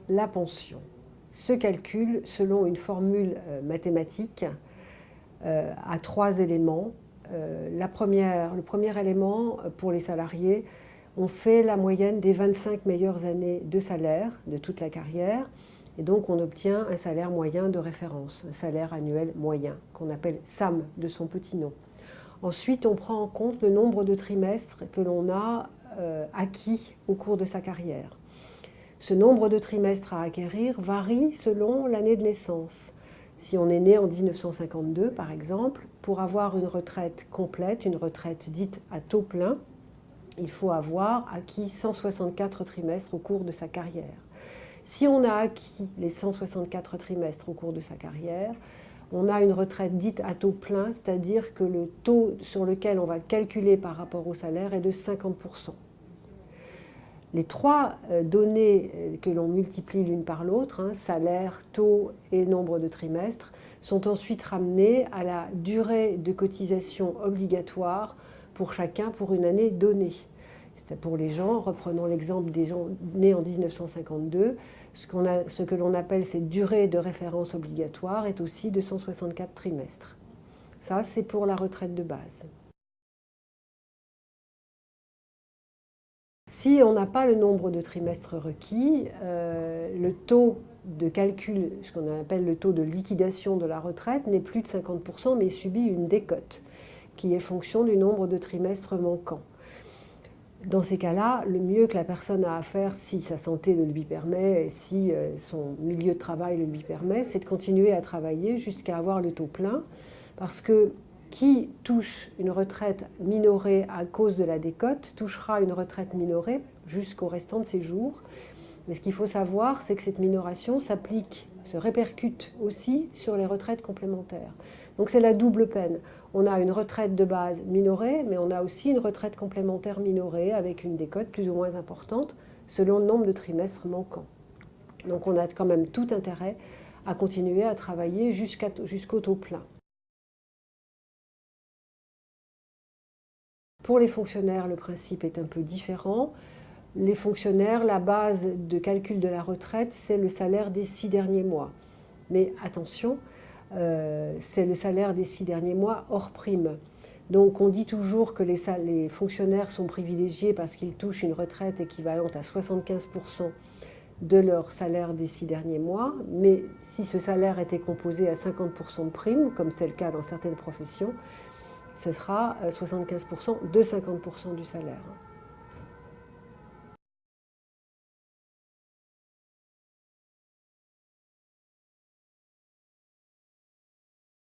La pension se calcule selon une formule mathématique à 3 éléments. Le premier élément, pour les salariés, on fait la moyenne des 25 meilleures années de salaire de toute la carrière, et donc on obtient un salaire moyen de référence, un salaire annuel moyen, qu'on appelle SAM de son petit nom. Ensuite, on prend en compte le nombre de trimestres que l'on a acquis au cours de sa carrière. Ce nombre de trimestres à acquérir varie selon l'année de naissance. Si on est né en 1952, par exemple, pour avoir une retraite complète, une retraite dite à taux plein, il faut avoir acquis 164 trimestres au cours de sa carrière. Si on a acquis les 164 trimestres au cours de sa carrière, on a une retraite dite à taux plein, c'est-à-dire que le taux sur lequel on va calculer par rapport au salaire est de 50%. Les 3 données que l'on multiplie l'une par l'autre, salaire, taux et nombre de trimestres, sont ensuite ramenées à la durée de cotisation obligatoire pour chacun pour une année donnée. Pour les gens, reprenons l'exemple des gens nés en 1952, ce que l'on appelle cette durée de référence obligatoire est aussi de 164 trimestres. Ça, c'est pour la retraite de base. Si on n'a pas le nombre de trimestres requis, le taux de calcul, ce qu'on appelle le taux de liquidation de la retraite, n'est plus de 50%, mais subit une décote, qui est fonction du nombre de trimestres manquants. Dans ces cas-là, le mieux que la personne a à faire, si sa santé le lui permet et si son milieu de travail le lui permet, c'est de continuer à travailler jusqu'à avoir le taux plein, parce que qui touche une retraite minorée à cause de la décote touchera une retraite minorée jusqu'au restant de ses jours. Mais ce qu'il faut savoir, c'est que cette minoration se répercute aussi sur les retraites complémentaires. Donc c'est la double peine. On a une retraite de base minorée, mais on a aussi une retraite complémentaire minorée avec une décote plus ou moins importante selon le nombre de trimestres manquants. Donc on a quand même tout intérêt à continuer à travailler jusqu'au taux plein. Pour les fonctionnaires, le principe est un peu différent. Les fonctionnaires, la base de calcul de la retraite, c'est le salaire des 6 derniers mois. Mais attention, c'est le salaire des 6 derniers mois hors prime. Donc on dit toujours que les fonctionnaires sont privilégiés parce qu'ils touchent une retraite équivalente à 75% de leur salaire des 6 derniers mois. Mais si ce salaire était composé à 50% de prime, comme c'est le cas dans certaines professions, ce sera 75% de 50% du salaire.